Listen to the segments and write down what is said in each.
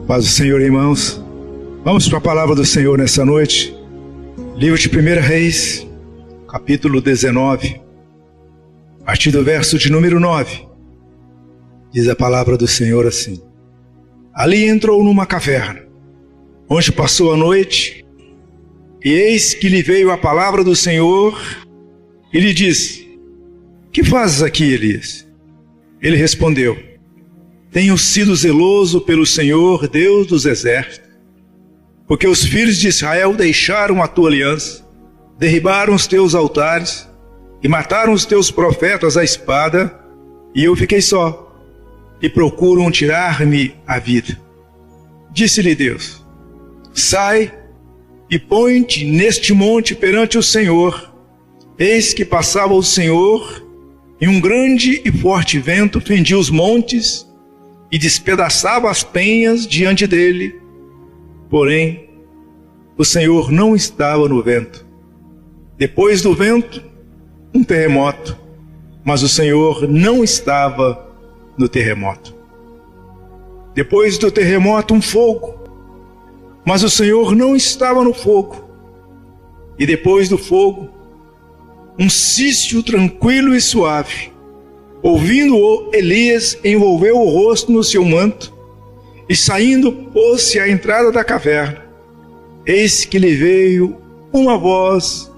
Paz do Senhor, irmãos. Vamos para a palavra do Senhor nessa noite. Livro de 1 Reis, capítulo 19, a partir do verso de número 9. Diz a palavra do Senhor assim: Ali entrou numa caverna, onde passou a noite, e eis que lhe veio a palavra do Senhor, e lhe disse: Que fazes aqui, Elias? Ele respondeu: Tenho sido zeloso pelo Senhor, Deus dos exércitos, porque os filhos de Israel deixaram a tua aliança, derribaram os teus altares e mataram os teus profetas à espada, e eu fiquei só, e procuram tirar-me a vida. Disse-lhe Deus: Sai e põe-te neste monte perante o Senhor. Eis que passava o Senhor, e um grande e forte vento fendia os montes e despedaçava as penhas diante dele. Porém, o Senhor não estava no vento. Depois do vento, um terremoto, mas o Senhor não estava no terremoto. Depois do terremoto, um fogo, mas o Senhor não estava no fogo. E depois do fogo, um cício tranquilo e suave. Ouvindo-o, Elias envolveu o rosto no seu manto e, saindo, pôs-se à entrada da caverna. Eis que lhe veio uma voz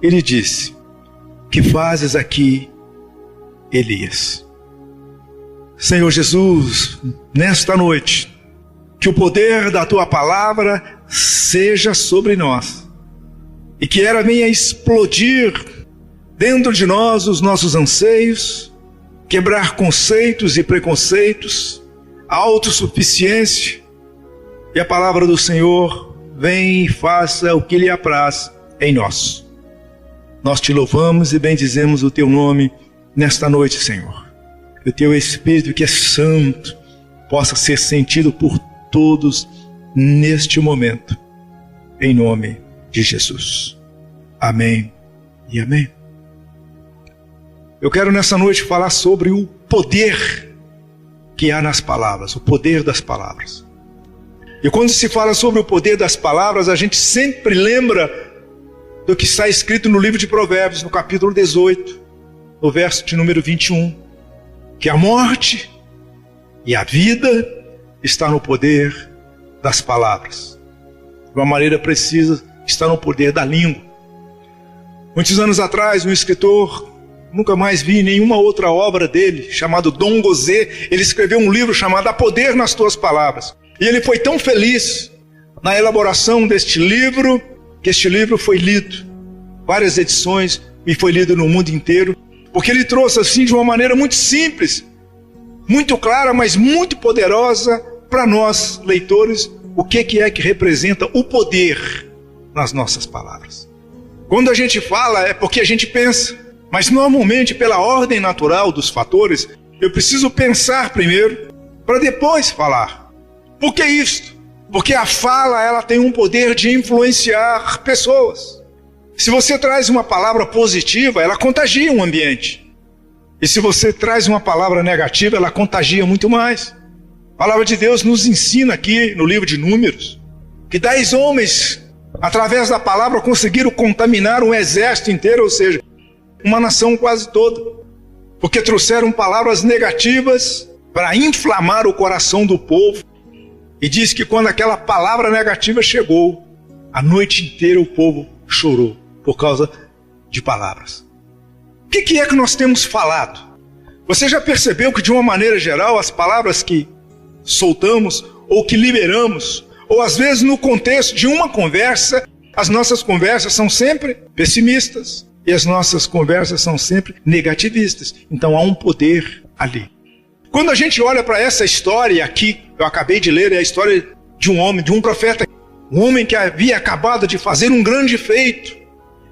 e lhe disse: Que fazes aqui, Elias? Senhor Jesus, nesta noite, que o poder da tua palavra seja sobre nós e que ela venha explodir dentro de nós os nossos anseios, quebrar conceitos e preconceitos, a autossuficiência, e a palavra do Senhor vem e faça o que lhe apraz em nós. Nós te louvamos e bendizemos o teu nome nesta noite, Senhor. Que o teu Espírito, que é santo, possa ser sentido por todos neste momento, em nome de Jesus. Amém e amém. Eu quero nessa noite falar sobre o poder que há nas palavras, o poder das palavras. E quando se fala sobre o poder das palavras, a gente sempre lembra do que está escrito no livro de Provérbios, no capítulo 18, no verso de número 21, que a morte e a vida está no poder das palavras. De uma maneira precisa, está no poder da língua. Muitos anos atrás, um escritor, nunca mais vi nenhuma outra obra dele, chamado Dom Gozé, ele escreveu um livro chamado Há Poder nas Tuas Palavras. E ele foi tão feliz na elaboração deste livro, que este livro foi lido, várias edições, e foi lido no mundo inteiro, porque ele trouxe assim de uma maneira muito simples, muito clara, mas muito poderosa para nós, leitores, o que é que representa o poder nas nossas palavras. Quando a gente fala é porque a gente pensa, mas normalmente pela ordem natural dos fatores, eu preciso pensar primeiro para depois falar. Por que isso? Porque a fala ela tem um poder de influenciar pessoas. Se você traz uma palavra positiva, ela contagia um ambiente. E se você traz uma palavra negativa, ela contagia muito mais. A palavra de Deus nos ensina aqui no livro de Números que 10 homens, através da palavra, conseguiram contaminar um exército inteiro, ou seja, uma nação quase toda, porque trouxeram palavras negativas para inflamar o coração do povo. E diz que quando aquela palavra negativa chegou, a noite inteira o povo chorou por causa de palavras. O que é que nós temos falado? Você já percebeu que de uma maneira geral as palavras que soltamos ou que liberamos, ou às vezes no contexto de uma conversa, as nossas conversas são sempre pessimistas e as nossas conversas são sempre negativistas. Então há um poder ali. Quando a gente olha para essa história aqui, eu acabei de ler, é a história de um homem, de um profeta, um homem que havia acabado de fazer um grande feito,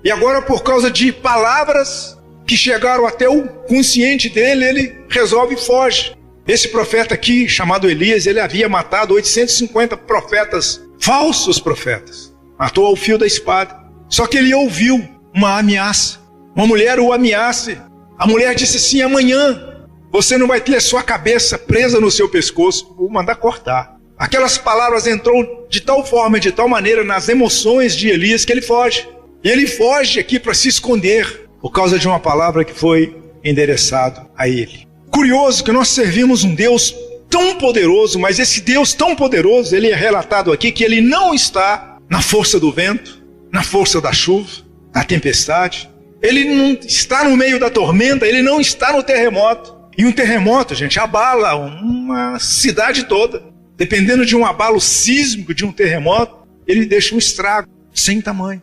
e agora por causa de palavras que chegaram até o consciente dele, ele resolve e foge. Esse profeta aqui, chamado Elias, ele havia matado 850 profetas, falsos profetas, matou ao fio da espada. Só que ele ouviu uma ameaça, uma mulher o ameaça, a mulher disse assim: amanhã você não vai ter a sua cabeça presa no seu pescoço, vou mandar cortar. Aquelas palavras entrou de tal forma, de tal maneira nas emoções de Elias que ele foge. E ele foge aqui para se esconder por causa de uma palavra que foi endereçada a ele. Curioso que nós servimos um Deus tão poderoso, mas esse Deus tão poderoso, ele é relatado aqui que ele não está na força do vento, na força da chuva, da tempestade. Ele não está no meio da tormenta, ele não está no terremoto. E um terremoto, gente, abala uma cidade toda. Dependendo de um abalo sísmico, de um terremoto, ele deixa um estrago sem tamanho.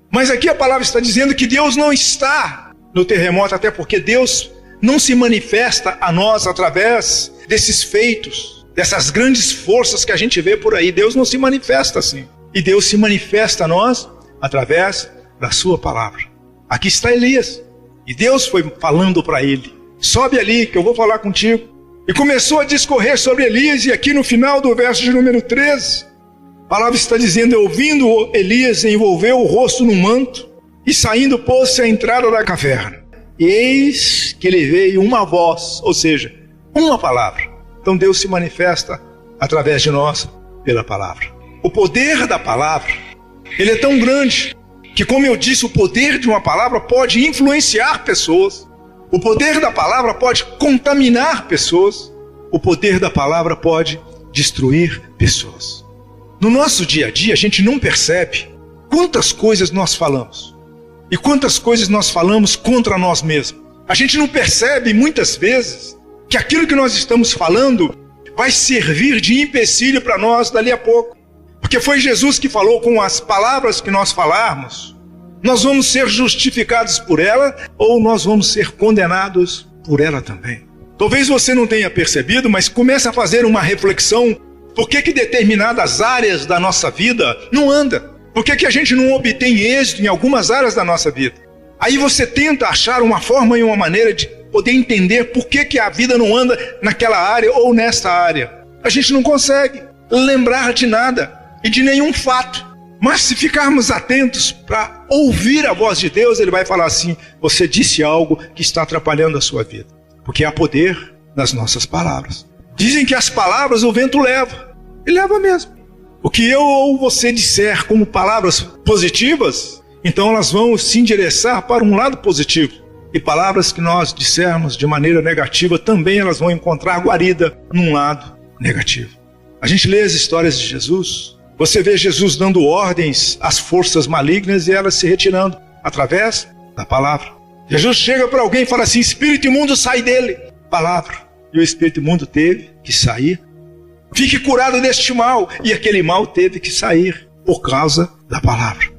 Mas aqui a palavra está dizendo que Deus não está no terremoto, até porque Deus não se manifesta a nós através desses feitos, dessas grandes forças que a gente vê por aí. Deus não se manifesta assim. E Deus se manifesta a nós através da sua palavra. Aqui está Elias. E Deus foi falando para ele: sobe ali que eu vou falar contigo. E começou a discorrer sobre Elias, e aqui no final do verso de número 13, a palavra está dizendo: ouvindo Elias, envolveu o rosto no manto, e saindo pôs-se à entrada da caverna. E eis que lhe veio uma voz, ou seja, uma palavra. Então Deus se manifesta através de nós pela palavra. O poder da palavra, ele é tão grande, que, como eu disse, o poder de uma palavra pode influenciar pessoas. O poder da palavra pode contaminar pessoas. O poder da palavra pode destruir pessoas. No nosso dia a dia, a gente não percebe quantas coisas nós falamos. E quantas coisas nós falamos contra nós mesmos. A gente não percebe, muitas vezes, que aquilo que nós estamos falando vai servir de empecilho para nós dali a pouco. Porque foi Jesus que falou: com as palavras que nós falarmos, nós vamos ser justificados por ela, ou nós vamos ser condenados por ela também. Talvez você não tenha percebido, mas comece a fazer uma reflexão. Por que determinadas áreas da nossa vida não andam? Por que a gente não obtém êxito em algumas áreas da nossa vida? Aí você tenta achar uma forma e uma maneira de poder entender por que a vida não anda naquela área ou nesta área. A gente não consegue lembrar de nada e de nenhum fato. Mas se ficarmos atentos para ouvir a voz de Deus, Ele vai falar assim: você disse algo que está atrapalhando a sua vida. Porque há poder nas nossas palavras. Dizem que as palavras o vento leva. E leva mesmo. O que eu ou você disser como palavras positivas, então elas vão se endereçar para um lado positivo. E palavras que nós dissermos de maneira negativa, também elas vão encontrar guarida num lado negativo. A gente lê as histórias de Jesus. Você vê Jesus dando ordens às forças malignas e elas se retirando através da palavra. Jesus chega para alguém e fala assim: espírito imundo, sai dele. Palavra. E o espírito imundo teve que sair. Fique curado deste mal. E aquele mal teve que sair por causa da palavra.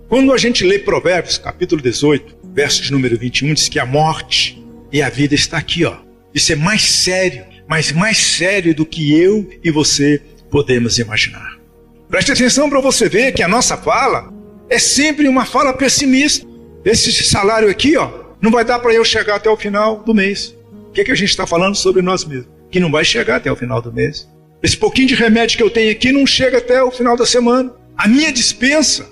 Quando a gente lê Provérbios, capítulo 18, verso de número 21, diz que a morte e a vida está aqui, ó. Isso é mais sério, mas mais sério do que eu e você podemos imaginar. Preste atenção para você ver que a nossa fala é sempre uma fala pessimista. Esse salário aqui, ó, não vai dar para eu chegar até o final do mês. O que a gente está falando sobre nós mesmos? Que não vai chegar até o final do mês. Esse pouquinho de remédio que eu tenho aqui não chega até o final da semana. A minha dispensa,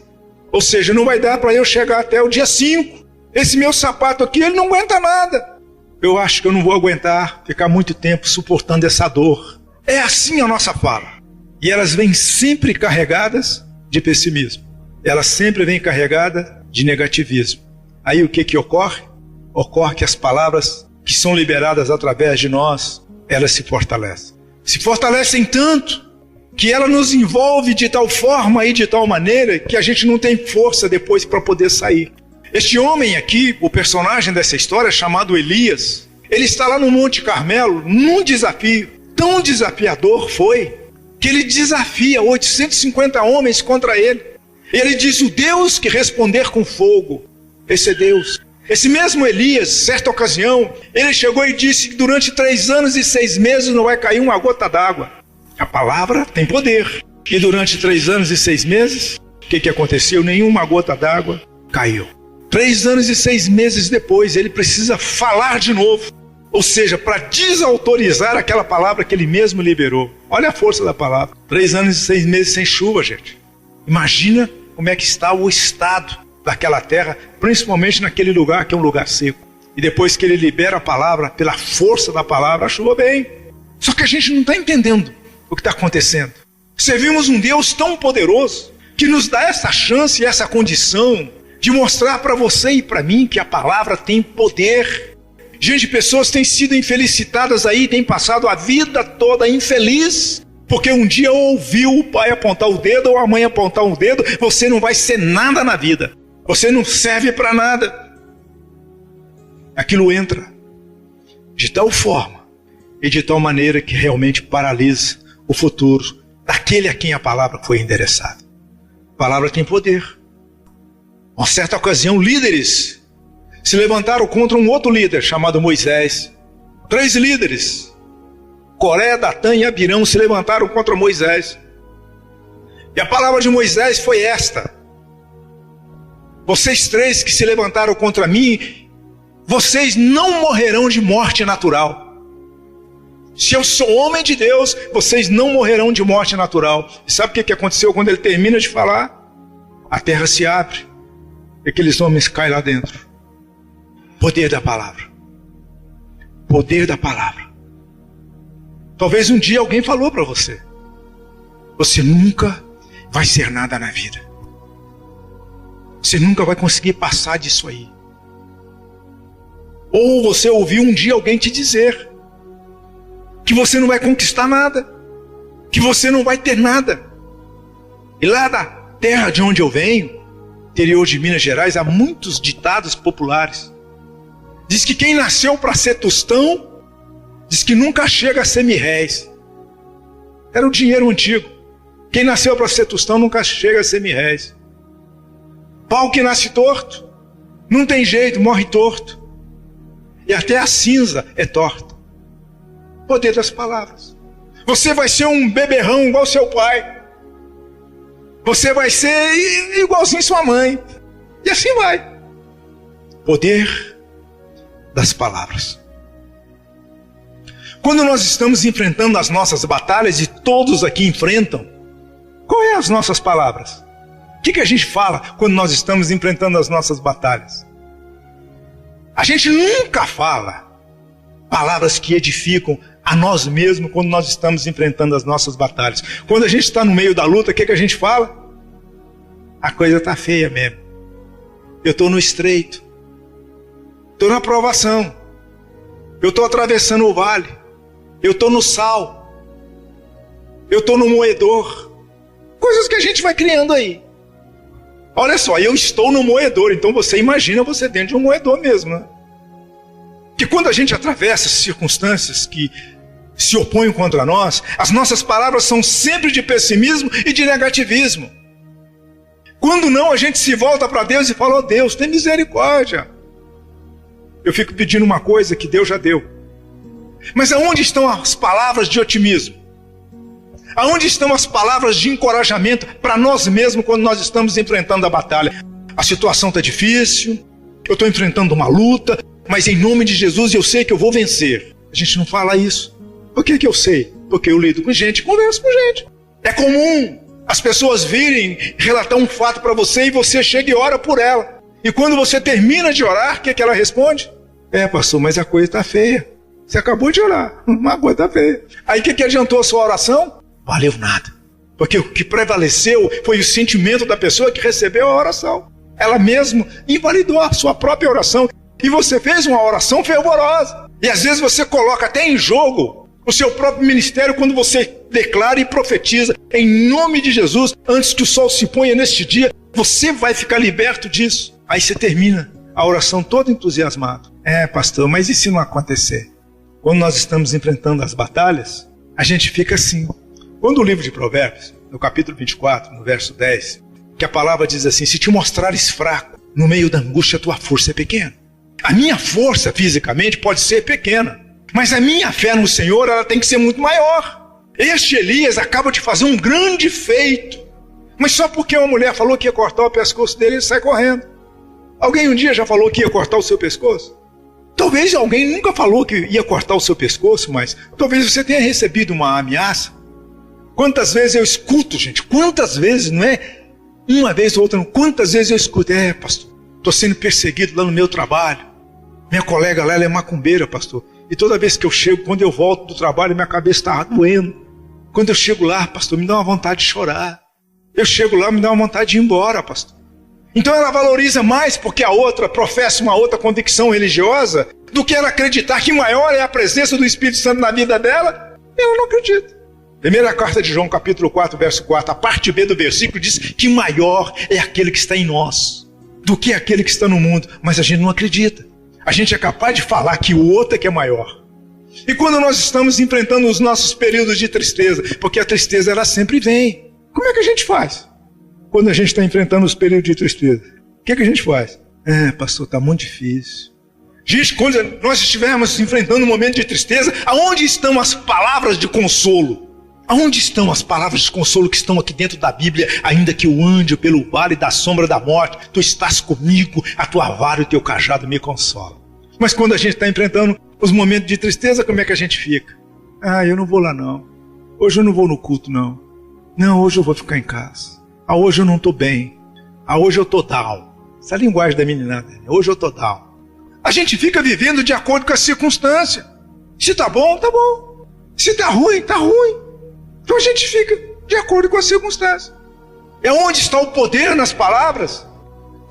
ou seja, não vai dar para eu chegar até o dia 5. Esse meu sapato aqui, ele não aguenta nada. Eu acho que eu não vou aguentar ficar muito tempo suportando essa dor. É assim a nossa fala. E elas vêm sempre carregadas de pessimismo. Elas sempre vêm carregadas de negativismo. Aí o que ocorre? Ocorre que as palavras que são liberadas através de nós, elas se fortalecem. Se fortalecem tanto que ela nos envolve de tal forma e de tal maneira que a gente não tem força depois para poder sair. Este homem aqui, o personagem dessa história, chamado Elias, ele está lá no Monte Carmelo, num desafio. Tão desafiador foi que ele desafia 850 homens contra ele. Ele diz: o Deus que responder com fogo, esse é Deus. Esse mesmo Elias, certa ocasião, ele chegou e disse que durante 3 anos e 6 meses não vai cair uma gota d'água. A palavra tem poder. E durante 3 anos e 6 meses, o que aconteceu? Nenhuma gota d'água caiu. 3 anos e 6 meses depois, ele precisa falar de novo. Ou seja, para desautorizar aquela palavra que ele mesmo liberou. Olha a força da palavra. 3 anos e 6 meses sem chuva, gente. Imagina como é que está o estado daquela terra, principalmente naquele lugar que é um lugar seco. E depois que ele libera a palavra, pela força da palavra, a chuva vem. Só que a gente não está entendendo o que está acontecendo. Servimos um Deus tão poderoso que nos dá essa chance e essa condição de mostrar para você e para mim que a palavra tem poder. Gente, pessoas têm sido infelicitadas aí, têm passado a vida toda infeliz, porque um dia ouviu o pai apontar o dedo ou a mãe apontar o dedo. Você não vai ser nada na vida, você não serve para nada. Aquilo entra de tal forma e de tal maneira que realmente paralisa o futuro daquele a quem a palavra foi endereçada. A palavra tem poder. Uma certa ocasião, líderes se levantaram contra um outro líder chamado Moisés. 3 líderes, Coré, Datã e Abirão, se levantaram contra Moisés. E a palavra de Moisés foi esta: vocês 3 que se levantaram contra mim, vocês não morrerão de morte natural. Se eu sou homem de Deus, vocês não morrerão de morte natural. E sabe o que aconteceu quando ele termina de falar? A terra se abre e aqueles homens caem lá dentro. Poder da palavra. Poder da palavra. Talvez um dia alguém falou para você: você nunca vai ser nada na vida. Você nunca vai conseguir passar disso aí. Ou você ouviu um dia alguém te dizer que você não vai conquistar nada, que você não vai ter nada. E lá da terra de onde eu venho, interior de Minas Gerais, há muitos ditados populares. Diz que quem nasceu para ser tostão, diz que nunca chega a ser mir-réis. Era o dinheiro antigo. Quem nasceu para ser tostão nunca chega a ser mir-réis. Pau que nasce torto, não tem jeito, morre torto. E até a cinza é torta. Poder das palavras. Você vai ser um beberrão igual seu pai. Você vai ser igualzinho sua mãe. E assim vai. Poder das palavras. Quando nós estamos enfrentando as nossas batalhas, e todos aqui enfrentam, qual é as nossas palavras? O que a gente fala quando nós estamos enfrentando as nossas batalhas? A gente nunca fala palavras que edificam a nós mesmos quando nós estamos enfrentando as nossas batalhas. Quando a gente está no meio da luta, o que a gente fala? A coisa está feia mesmo. Eu estou no estreito. Estou na provação. Eu estou atravessando o vale. Eu estou no sal. Eu estou no moedor. Coisas que a gente vai criando aí. Olha só, eu estou no moedor. Então você imagina você dentro de um moedor mesmo, né? Que quando a gente atravessa circunstâncias que se opõem contra nós, as nossas palavras são sempre de pessimismo e de negativismo. Quando não, a gente se volta para Deus e fala: oh Deus, tem misericórdia. Eu fico pedindo uma coisa que Deus já deu. Mas aonde estão as palavras de otimismo? Aonde estão as palavras de encorajamento para nós mesmos quando nós estamos enfrentando a batalha? A situação está difícil, eu estou enfrentando uma luta, mas em nome de Jesus eu sei que eu vou vencer. A gente não fala isso. Por que eu sei? Porque eu lido com gente, converso com gente. É comum as pessoas virem relatar um fato para você e você chega e ora por ela. E quando você termina de orar, o que ela responde? Pastor, mas a coisa está feia. Você acabou de orar, uma coisa está feia. Aí o que adiantou a sua oração? Valeu nada. Porque o que prevaleceu foi o sentimento da pessoa que recebeu a oração. Ela mesma invalidou a sua própria oração. E você fez uma oração fervorosa. E às vezes você coloca até em jogo o seu próprio ministério quando você declara e profetiza em nome de Jesus, antes que o sol se ponha neste dia, você vai ficar liberto disso. Aí você termina a oração todo entusiasmado. Pastor, mas e se não acontecer? Quando nós estamos enfrentando as batalhas, a gente fica assim. Quando o livro de Provérbios, no capítulo 24, no verso 10, que a palavra diz assim: se te mostrares fraco, no meio da angústia, a tua força é pequena. A minha força fisicamente pode ser pequena, mas a minha fé no Senhor, ela tem que ser muito maior. Este Elias acaba de fazer um grande feito, mas só porque uma mulher falou que ia cortar o pescoço dele, ele sai correndo. Alguém um dia já falou que ia cortar o seu pescoço? Talvez alguém nunca falou que ia cortar o seu pescoço, mas talvez você tenha recebido uma ameaça. Quantas vezes eu escuto, gente, quantas vezes, não é uma vez ou outra, não, quantas vezes eu escuto: pastor, estou sendo perseguido lá no meu trabalho. Minha colega lá, ela é macumbeira, pastor. E toda vez que eu chego, quando eu volto do trabalho, minha cabeça está doendo. Quando eu chego lá, pastor, me dá uma vontade de chorar. Eu chego lá, me dá uma vontade de ir embora, pastor. Então ela valoriza mais porque a outra professa uma outra convicção religiosa do que ela acreditar que maior é a presença do Espírito Santo na vida dela. Ela não acredita. Primeira carta de João, capítulo 4, verso 4, a parte B do versículo diz que maior é aquele que está em nós do que aquele que está no mundo. Mas a gente não acredita. A gente é capaz de falar que o outro é que é maior. E quando nós estamos enfrentando os nossos períodos de tristeza, porque a tristeza ela sempre vem, como é que a gente faz? Quando a gente está enfrentando os períodos de tristeza, o que a gente faz? Pastor, está muito difícil. Gente, quando nós estivermos enfrentando um momento de tristeza, aonde estão as palavras de consolo? Aonde estão as palavras de consolo que estão aqui dentro da Bíblia? Ainda que eu ande pelo vale da sombra da morte, tu estás comigo, a tua vara e o teu cajado me consolam. Mas quando a gente está enfrentando os momentos de tristeza, como é que a gente fica? Eu não vou lá não. Hoje eu não vou no culto não. Não, hoje eu vou ficar em casa. Hoje eu não estou bem. Hoje eu estou down. Essa é a linguagem da meninada. Hoje eu estou down. A gente fica vivendo de acordo com a circunstância. Se está bom, está bom. Se está ruim, está ruim. Então a gente fica de acordo com a circunstância. É onde está o poder nas palavras.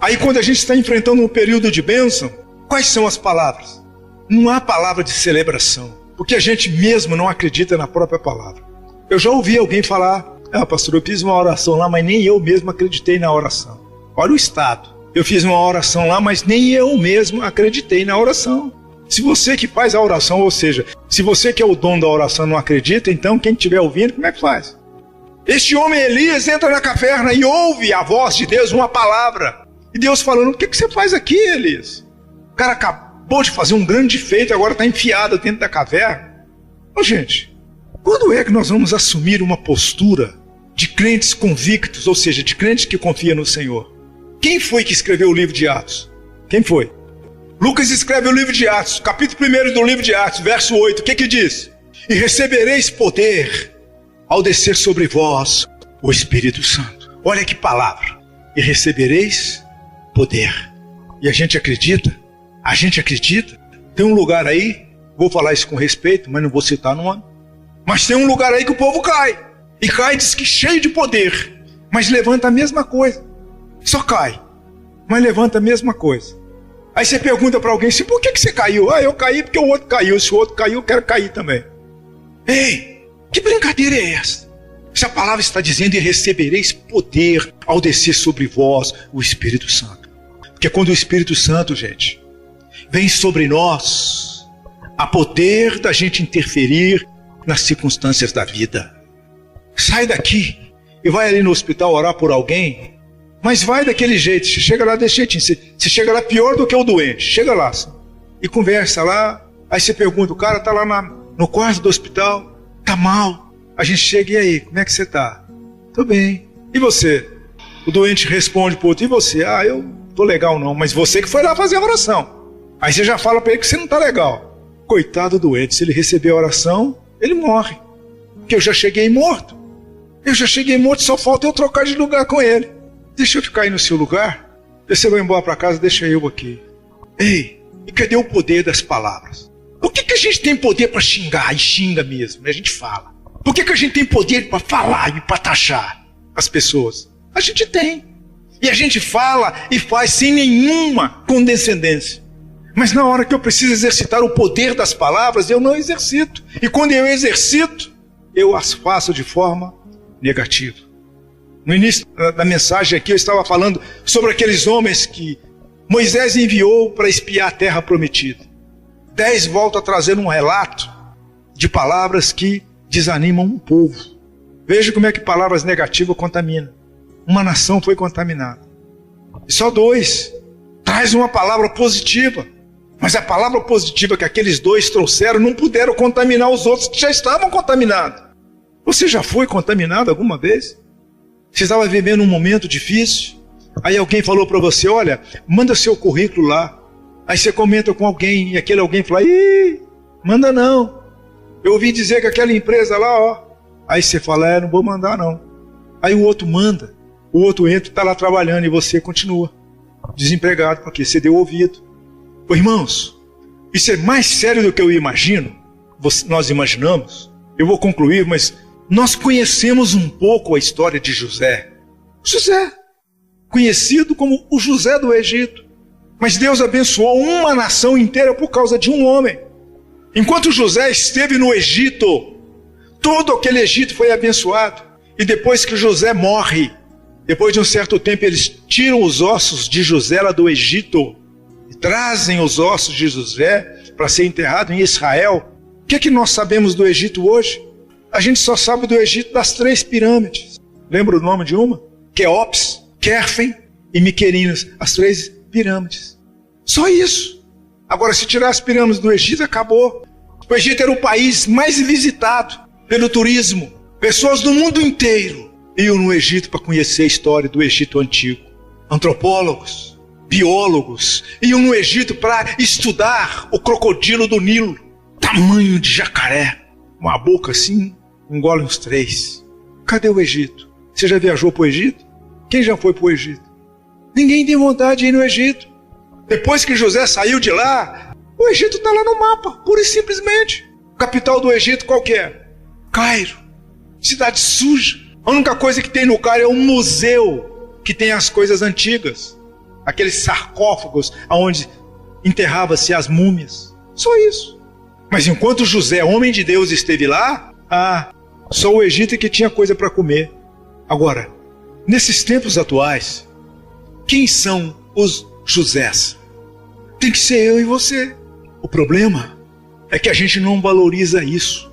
Aí quando a gente está enfrentando um período de bênção, quais são as palavras? Não há palavra de celebração, porque a gente mesmo não acredita na própria palavra. Eu já ouvi alguém falar, pastor, eu fiz uma oração lá, mas nem eu mesmo acreditei na oração. Olha o estado. Eu fiz uma oração lá, mas nem eu mesmo acreditei na oração. Se você que faz a oração, ou seja, se você que é o dono da oração não acredita, então quem estiver ouvindo, como é que faz? Este homem Elias entra na caverna e ouve a voz de Deus, uma palavra. E Deus falando, o que você faz aqui, Elias? O cara acabou de fazer um grande feito, agora está enfiado dentro da caverna. Gente, quando é que nós vamos assumir uma postura de crentes convictos, ou seja, de crentes que confiam no Senhor? Quem foi que escreveu o livro de Atos? Quem foi? Lucas escreve o livro de Atos, capítulo 1 do livro de Atos, verso 8, o que diz? E recebereis poder ao descer sobre vós o Espírito Santo. Olha que palavra. E recebereis poder. E a gente acredita? A gente acredita? Tem um lugar aí, vou falar isso com respeito, mas não vou citar nome. Mas tem um lugar aí que o povo cai. E cai, diz que cheio de poder. Mas levanta a mesma coisa. Só cai. Mas levanta a mesma coisa. Aí você pergunta para alguém, por que você caiu? Eu caí porque o outro caiu. Se o outro caiu, eu quero cair também. Ei, que brincadeira é essa? Essa palavra está dizendo, e recebereis poder ao descer sobre vós o Espírito Santo. Porque quando o Espírito Santo, gente, vem sobre nós, há poder da gente interferir nas circunstâncias da vida. Sai daqui e vai ali no hospital orar por alguém, mas vai daquele jeito, você chega lá desse jeitinho, você chega lá pior do que o doente, chega lá e conversa lá, aí você pergunta, o cara está lá no quarto do hospital, está mal, a gente chega, e aí, como é que você está? Tô bem. E você? O doente responde pro outro, e você? Eu não tô legal não, mas você que foi lá fazer a oração. Aí você já fala para ele que você não está legal. Coitado do doente, se ele receber a oração, ele morre, porque eu já cheguei morto. Só falta eu trocar de lugar com ele. Deixa eu ficar aí no seu lugar, você vai embora para casa, deixa eu aqui. Ei, e cadê o poder das palavras? Por que a gente tem poder para xingar, e xinga mesmo, né? A gente fala. Por que a gente tem poder para falar e para taxar as pessoas? A gente tem. E a gente fala e faz sem nenhuma condescendência. Mas na hora que eu preciso exercitar o poder das palavras, eu não exercito. E quando eu exercito, eu as faço de forma negativa. No início da mensagem aqui eu estava falando sobre aqueles homens que Moisés enviou para espiar a terra prometida. 10 voltam a trazer um relato de palavras que desanimam um povo. Veja como é que palavras negativas contaminam. Uma nação foi contaminada. E só 2 traz uma palavra positiva. Mas a palavra positiva que aqueles 2 trouxeram não puderam contaminar os outros que já estavam contaminados. Você já foi contaminado alguma vez? Você estava vivendo um momento difícil, aí alguém falou para você, olha, manda seu currículo lá. Aí você comenta com alguém, e aquele alguém fala, manda não. Eu ouvi dizer que aquela empresa lá, Aí você fala, não vou mandar não. Aí o outro manda, o outro entra e está lá trabalhando, e você continua desempregado, porque você deu ouvido. Irmãos, isso é mais sério do que eu imagino, nós imaginamos. Eu vou concluir, mas nós conhecemos um pouco a história de José. José, conhecido como o José do Egito. Mas Deus abençoou uma nação inteira por causa de um homem. Enquanto José esteve no Egito, todo aquele Egito foi abençoado. E depois que José morre, depois de um certo tempo, eles tiram os ossos de José lá do Egito e trazem os ossos de José para ser enterrado em Israel. O que é que nós sabemos do Egito hoje? A gente só sabe do Egito das 3 pirâmides. Lembra o nome de uma? Quéops, Querfen e Miquerinos, as 3 pirâmides. Só isso. Agora, se tirar as pirâmides do Egito, acabou. O Egito era o país mais visitado pelo turismo. Pessoas do mundo inteiro iam no Egito para conhecer a história do Egito antigo. Antropólogos, biólogos, iam no Egito para estudar o crocodilo do Nilo. Tamanho de jacaré. Uma boca assim, engole uns 3. Cadê o Egito? Você já viajou para o Egito? Quem já foi para o Egito? Ninguém tem vontade de ir no Egito. Depois que José saiu de lá, o Egito está lá no mapa, pura e simplesmente. Capital do Egito qual que é? Cairo. Cidade suja. A única coisa que tem no Cairo é um museu que tem as coisas antigas. Aqueles sarcófagos onde enterrava-se as múmias. Só isso. Mas enquanto José, homem de Deus, esteve lá, só o Egito que tinha coisa para comer. Agora, nesses tempos atuais, quem são os Josés? Tem que ser eu e você. O problema é que a gente não valoriza isso.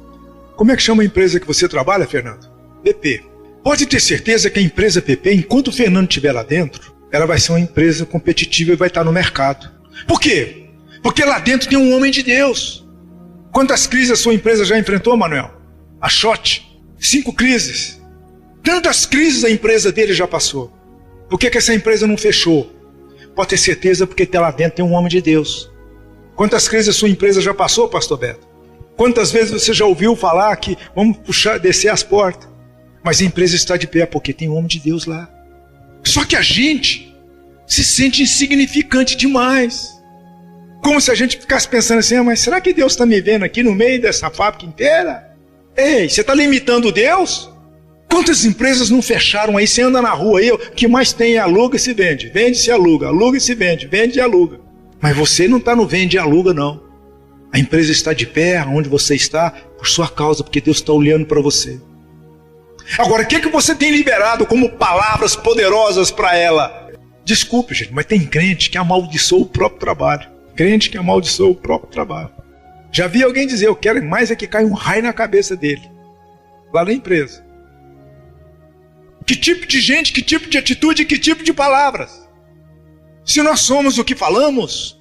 Como é que chama a empresa que você trabalha, Fernando? PP. Pode ter certeza que a empresa PP, enquanto o Fernando estiver lá dentro, ela vai ser uma empresa competitiva e vai estar no mercado. Por quê? Porque lá dentro tem um homem de Deus. Quantas crises a sua empresa já enfrentou, Manuel? A Shot. 5 crises. Tantas crises a empresa dele já passou. Por que essa empresa não fechou? Pode ter certeza porque lá dentro tem um homem de Deus. Quantas crises a sua empresa já passou, pastor Beto? Quantas vezes você já ouviu falar que vamos descer as portas? Mas a empresa está de pé porque tem um homem de Deus lá. Só que a gente se sente insignificante demais. Como se a gente ficasse pensando assim, mas será que Deus está me vendo aqui no meio dessa fábrica inteira? Ei, você está limitando Deus? Quantas empresas não fecharam aí? Você anda na rua aí, o que mais tem é aluga e se vende. Vende e se aluga, aluga e se vende, vende e aluga. Mas você não está no vende e aluga, não. A empresa está de pé, onde você está, por sua causa, porque Deus está olhando para você. Agora, o que você tem liberado como palavras poderosas para ela? Desculpe, gente, mas tem crente que amaldiçoa o próprio trabalho. Crente que amaldiçoa o próprio trabalho. Já vi alguém dizer, eu quero mais é que caia um raio na cabeça dele. Lá na empresa. Que tipo de gente, que tipo de atitude, que tipo de palavras? Se nós somos o que falamos,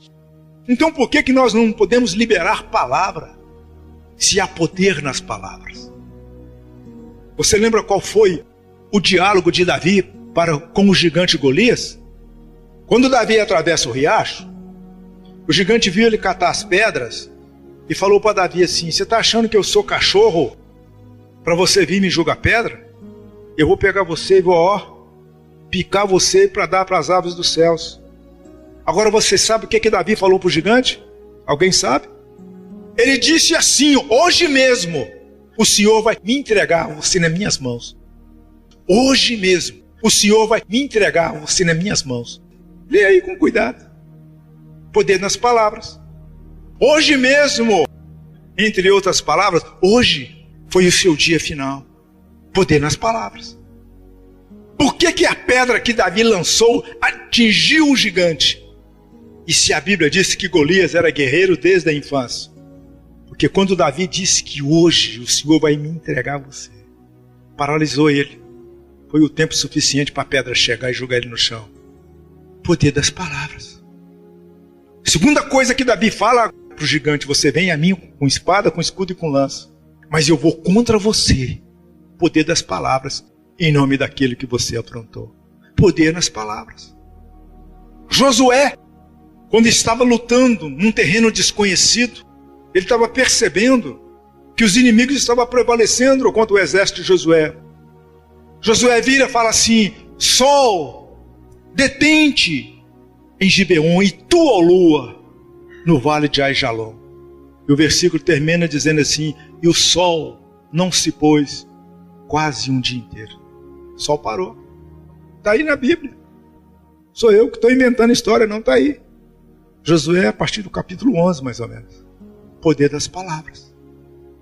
então por que nós não podemos liberar palavra? Se há poder nas palavras. Você lembra qual foi o diálogo de Davi com o gigante Golias? Quando Davi atravessa o riacho, o gigante viu ele catar as pedras e falou para Davi assim, você está achando que eu sou cachorro para você vir me jogar pedra? Eu vou pegar você e vou picar você para dar para as aves dos céus. Agora você sabe o que Davi falou para o gigante? Alguém sabe? Ele disse assim, hoje mesmo o Senhor vai me entregar você nas minhas mãos. Hoje mesmo o Senhor vai me entregar você nas minhas mãos. Lê aí com cuidado. Poder nas palavras. Hoje mesmo, entre outras palavras, hoje foi o seu dia final. Poder nas palavras. Por que a pedra que Davi lançou atingiu o gigante? E se a Bíblia disse que Golias era guerreiro desde a infância? Porque quando Davi disse que hoje o Senhor vai me entregar você, paralisou ele. Foi o tempo suficiente para a pedra chegar e jogar ele no chão. Poder das palavras. Segunda coisa que Davi fala para o gigante, você vem a mim com espada, com escudo e com lança, mas eu vou contra você. Poder das palavras, em nome daquele que você aprontou. Poder nas palavras. Josué, quando estava lutando num terreno desconhecido, ele estava percebendo que os inimigos estavam prevalecendo contra o exército de Josué. Josué vira e fala assim, sol, detente em Gibeon e tu, ó lua, no vale de Aijalon. E o versículo termina dizendo assim, e o sol não se pôs quase um dia inteiro. O sol parou. Está aí na Bíblia. Sou eu que estou inventando história, não está aí. Josué, a partir do capítulo 11, mais ou menos. Poder das palavras.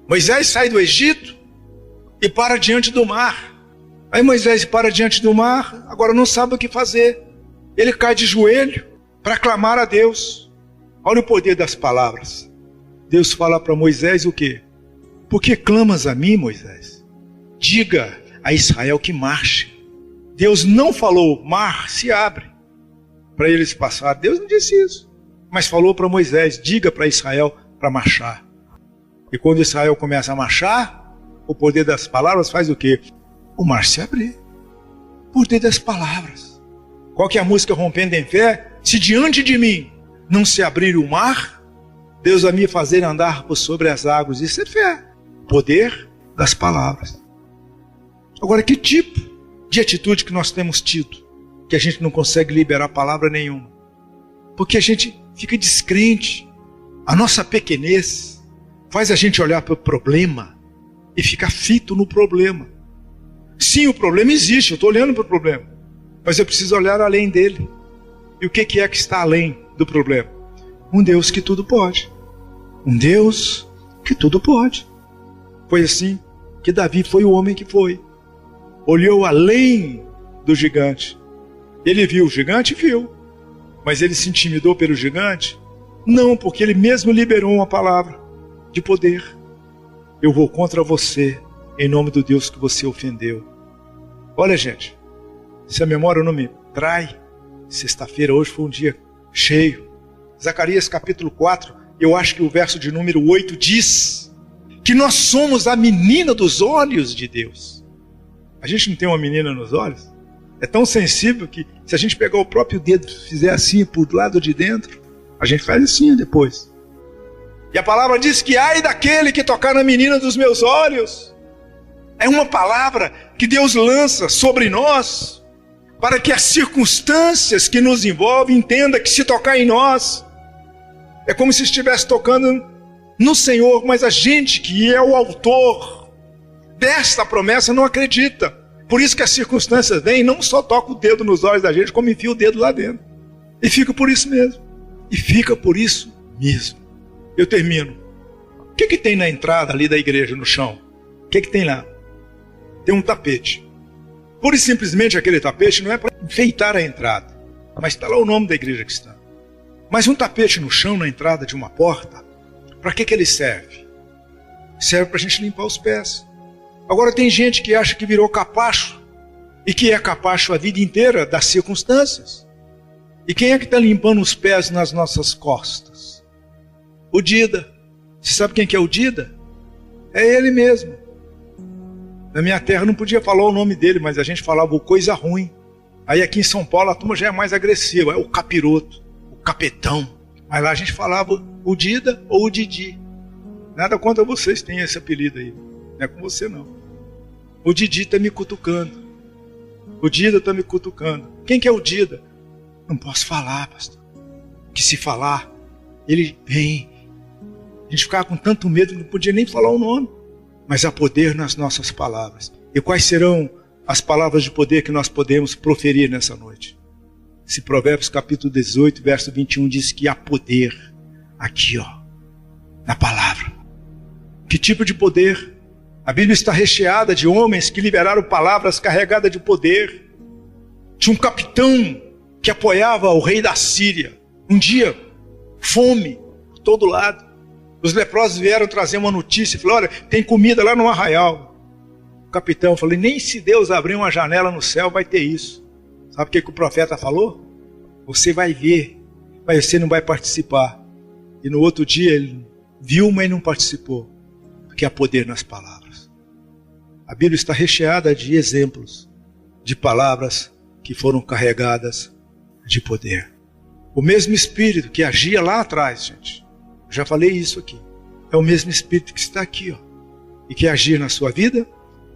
Moisés sai do Egito e para diante do mar. Aí Moisés para diante do mar, agora não sabe o que fazer. Ele cai de joelho para clamar a Deus. Olha o poder das palavras. Deus fala para Moisés o quê? Por que clamas a mim, Moisés? Diga a Israel que marche. Deus não falou, mar se abre para eles passar. Deus não disse isso. Mas falou para Moisés, diga para Israel para marchar. E quando Israel começa a marchar, o poder das palavras faz o quê? O mar se abrir. Poder das palavras. Qual que é a música Rompendo em Fé? Se diante de mim não se abrir o mar, Deus vai me fazer andar por sobre as águas. Isso é fé. Poder das palavras. Agora, que tipo de atitude que nós temos tido, que a gente não consegue liberar palavra nenhuma? Porque a gente fica descrente. A nossa pequenez faz a gente olhar para o problema e ficar fito no problema. Sim, o problema existe, eu estou olhando para o problema, mas eu preciso olhar além dele. E o que é que está além do problema? Um Deus que tudo pode. Um Deus que tudo pode. Foi assim que Davi foi o homem que foi. Olhou além do gigante. Ele viu o gigante? Viu. Mas ele se intimidou pelo gigante? Não, porque ele mesmo liberou uma palavra de poder. Eu vou contra você, em nome do Deus que você ofendeu. Olha, gente, se a memória não me trai, sexta-feira, hoje foi um dia cheio. Zacarias capítulo 4, eu acho que o verso de número 8 diz que nós somos a menina dos olhos de Deus. A gente não tem uma menina nos olhos? É tão sensível que se a gente pegar o próprio dedo e fizer assim por lado de dentro, a gente faz assim depois. E a palavra diz que ai daquele que tocar na menina dos meus olhos. É uma palavra que Deus lança sobre nós para que as circunstâncias que nos envolvem entenda que se tocar em nós é como se estivesse tocando no Senhor, mas a gente que é o autor desta promessa não acredita. Por isso que as circunstâncias vêm e não só toca o dedo nos olhos da gente, como enfia o dedo lá dentro. E fica por isso mesmo. E fica por isso mesmo. Eu termino. O que tem na entrada ali da igreja, no chão? O que tem lá? Tem um tapete. Pura e simplesmente aquele tapete não é para enfeitar a entrada, mas está lá o nome da igreja que está. Mas um tapete no chão, na entrada de uma porta, para que ele serve? Serve para a gente limpar os pés. Agora tem gente que acha que virou capacho, e que é capacho a vida inteira das circunstâncias. E quem é que está limpando os pés nas nossas costas? O Dida. Você sabe quem que é o Dida? É ele mesmo. Na minha terra não podia falar o nome dele, mas a gente falava o coisa ruim. Aí aqui em São Paulo a turma já é mais agressiva, é o capiroto, o capetão. Mas lá a gente falava o Dida ou o Didi. Nada contra vocês têm esse apelido aí. Não é com você não. O Didi está me cutucando. O Dida está me cutucando. Quem que é o Dida? Não posso falar, pastor. Que se falar, ele vem. A gente ficava com tanto medo que não podia nem falar o nome. Mas há poder nas nossas palavras. E quais serão as palavras de poder que nós podemos proferir nessa noite? Se Provérbios capítulo 18, verso 21 diz que há poder aqui, na palavra. Que tipo de poder? A Bíblia está recheada de homens que liberaram palavras carregadas de poder. Tinha um capitão que apoiava o rei da Síria. Um dia, fome por todo lado. Os leprosos vieram trazer uma notícia e falaram, olha, tem comida lá no arraial. O capitão falou, nem se Deus abrir uma janela no céu vai ter isso. Sabe o que o profeta falou? Você vai ver, mas você não vai participar. E no outro dia ele viu, mas não participou. Porque há poder nas palavras. A Bíblia está recheada de exemplos, de palavras que foram carregadas de poder. O mesmo Espírito que agia lá atrás, gente. Já falei isso aqui. É o mesmo Espírito que está aqui, e que agir na sua vida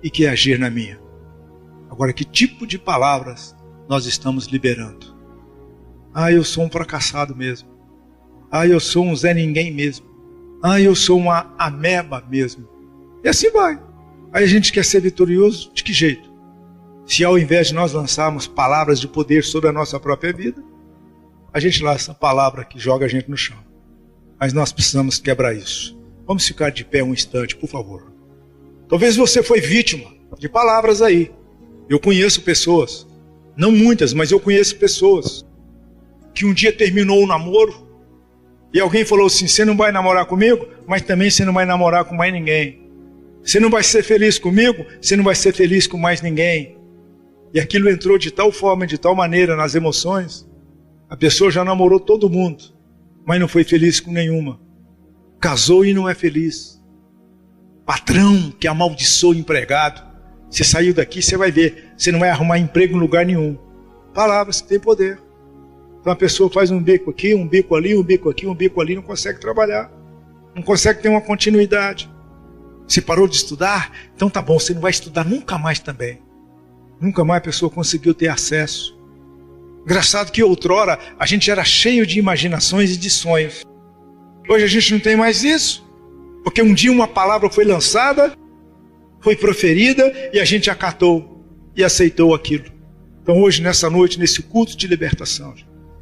e que agir na minha. Agora, que tipo de palavras nós estamos liberando? Ah, eu sou um fracassado mesmo. Ah, eu sou um Zé Ninguém mesmo. Ah, eu sou uma ameba mesmo. E assim vai. Aí a gente quer ser vitorioso de que jeito? Se ao invés de nós lançarmos palavras de poder sobre a nossa própria vida, a gente lança a palavra que joga a gente no chão. Mas nós precisamos quebrar isso. Vamos ficar de pé um instante, por favor. Talvez você foi vítima de palavras aí. Eu conheço pessoas, não muitas, mas eu conheço pessoas, que um dia terminou um namoro, e alguém falou assim, você não vai namorar comigo, mas também você não vai namorar com mais ninguém. Você não vai ser feliz comigo, você não vai ser feliz com mais ninguém. E aquilo entrou de tal forma, de tal maneira nas emoções, a pessoa já namorou todo mundo, mas não foi feliz com nenhuma. Casou e não é feliz. Patrão que amaldiçoou o empregado. Você saiu daqui, você vai ver, você não vai arrumar emprego em lugar nenhum. Palavras que têm poder. Então a pessoa faz um bico aqui, um bico ali, um bico aqui, um bico ali, não consegue trabalhar. Não consegue ter uma continuidade. Você parou de estudar? Então tá bom, você não vai estudar nunca mais também. Nunca mais a pessoa conseguiu ter acesso. Engraçado que outrora a gente era cheio de imaginações e de sonhos. Hoje a gente não tem mais isso. Porque um dia uma palavra foi lançada, foi proferida e a gente acatou e aceitou aquilo. Então hoje, nessa noite, nesse culto de libertação,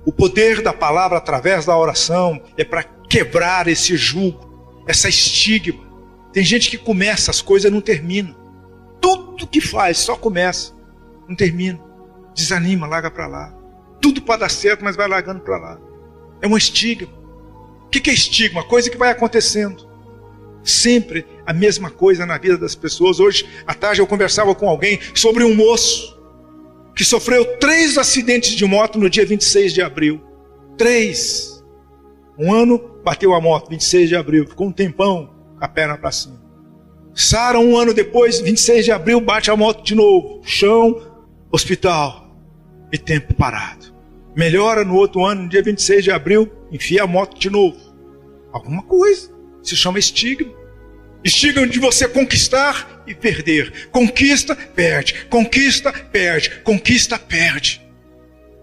o poder da palavra através da oração é para quebrar esse jugo, essa estigma. Tem gente que começa as coisas e não termina. Tudo que faz só começa, não termina. Desanima, larga para lá. Tudo para dar certo, mas vai largando para lá. É um estigma. O que é estigma? Coisa que vai acontecendo. Sempre a mesma coisa na vida das pessoas. Hoje à tarde eu conversava com alguém sobre um moço que sofreu 3 acidentes de moto no dia 26 de abril. 3. Um ano bateu a moto, 26 de abril. Ficou um tempão com a perna para cima. Sara, um ano depois, 26 de abril, bate a moto de novo. Chão, hospital e tempo parado. Melhora no outro ano, no dia 26 de abril, enfia a moto de novo. Alguma coisa. Se chama estigma. Estigma de você conquistar e perder. Conquista, perde. Conquista, perde. Conquista, perde.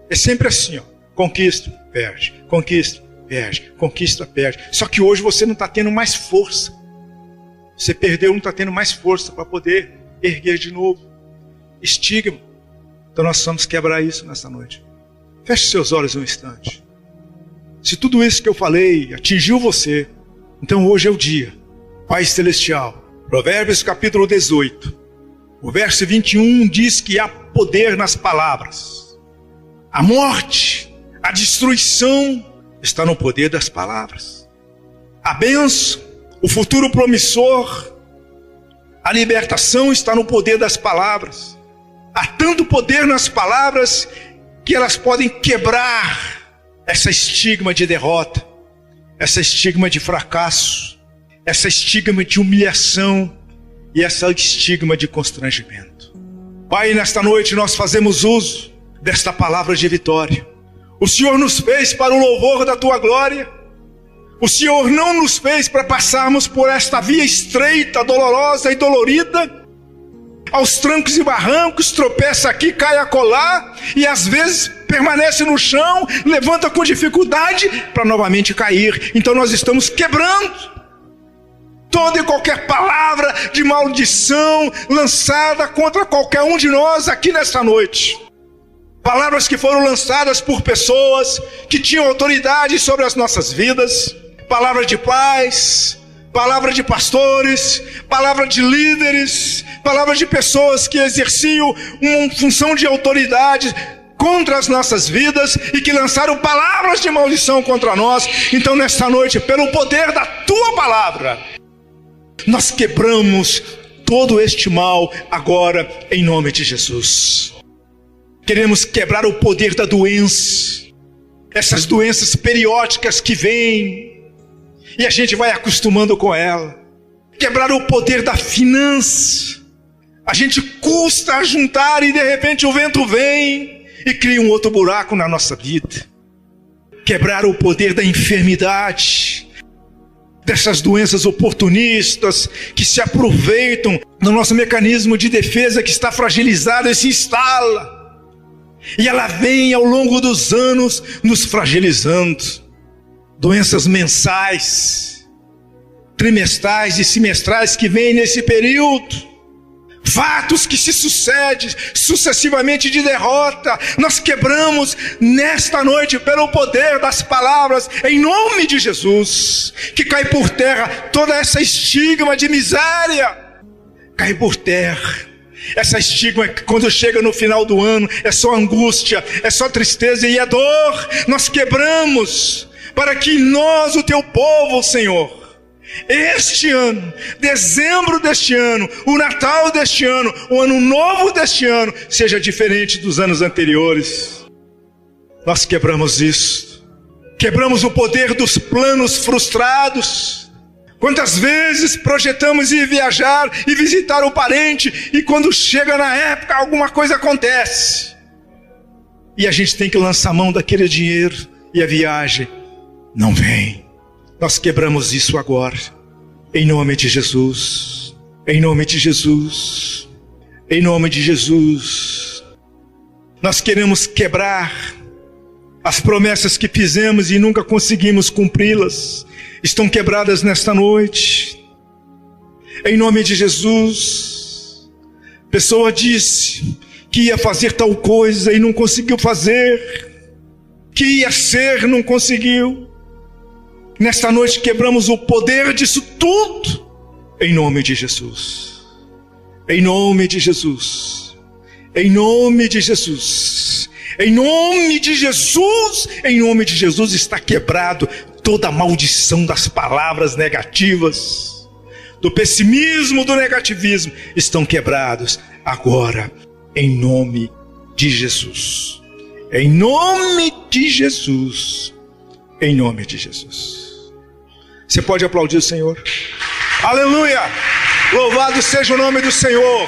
É sempre assim, ó. Conquista, perde. Conquista, perde. Conquista, perde. Só que hoje você não está tendo mais força. Você perdeu, não está tendo mais força para poder erguer de novo. Estigma. Então nós precisamos quebrar isso nessa noite. Feche seus olhos um instante. Se tudo isso que eu falei atingiu você, então hoje é o dia. Pai Celestial. Provérbios capítulo 18. O verso 21 diz que há poder nas palavras. A morte, a destruição está no poder das palavras. A bênção, o futuro promissor, a libertação está no poder das palavras. Há tanto poder nas palavras que elas podem quebrar essa estigma de derrota, essa estigma de fracasso, essa estigma de humilhação e essa estigma de constrangimento. Pai, nesta noite nós fazemos uso desta palavra de vitória. O Senhor nos fez para o louvor da Tua glória. O Senhor não nos fez para passarmos por esta via estreita, dolorosa e dolorida, aos trancos e barrancos, tropeça aqui, cai acolá, e às vezes permanece no chão, levanta com dificuldade, para novamente cair. Então nós estamos quebrando toda e qualquer palavra de maldição lançada contra qualquer um de nós aqui nesta noite. Palavras que foram lançadas por pessoas que tinham autoridade sobre as nossas vidas, palavra de paz, palavra de pastores, palavra de líderes, palavra de pessoas que exerciam uma função de autoridade contra as nossas vidas e que lançaram palavras de maldição contra nós. Então nesta noite, pelo poder da Tua palavra, nós quebramos todo este mal agora em nome de Jesus. Queremos quebrar o poder da doença, essas doenças periódicas que vêm e a gente vai acostumando com ela. Quebrar o poder da finança. A gente custa a juntar e de repente o vento vem e cria um outro buraco na nossa vida. Quebrar o poder da enfermidade, dessas doenças oportunistas que se aproveitam do nosso mecanismo de defesa que está fragilizado e se instala. E ela vem ao longo dos anos nos fragilizando. Doenças mensais, trimestrais e semestrais que vêm nesse período. fatos que se sucedem sucessivamente de derrota, nós quebramos nesta noite pelo poder das palavras, em nome de Jesus, que cai por terra toda essa estigma de miséria, cai por terra. Essa estigma que quando chega no final do ano é só angústia, é só tristeza e é dor. Nós quebramos para que nós, o teu povo, Senhor, este ano, dezembro deste ano, o Natal deste ano, o Ano Novo deste ano, seja diferente dos anos anteriores. Nós quebramos isso. Quebramos o poder dos planos frustrados. Quantas vezes projetamos ir viajar e visitar o parente, e quando chega na época alguma coisa acontece, e a gente tem que lançar a mão daquele dinheiro, e a viagem não vem. Nós quebramos isso agora, em nome de Jesus, em nome de Jesus, em nome de Jesus. Nós queremos quebrar as promessas que fizemos e nunca conseguimos cumpri-las. Estão quebradas nesta noite, em nome de Jesus. Pessoa disse que ia fazer tal coisa e não conseguiu fazer, que ia ser, não conseguiu. Nesta noite quebramos o poder disso tudo, em nome de Jesus, em nome de Jesus, em nome de Jesus, em nome de Jesus, em nome de Jesus está quebrado toda a maldição das palavras negativas, do pessimismo, do negativismo, estão quebrados agora, em nome de Jesus, em nome de Jesus, em nome de Jesus. Você pode aplaudir o Senhor? Aleluia! Louvado seja o nome do Senhor!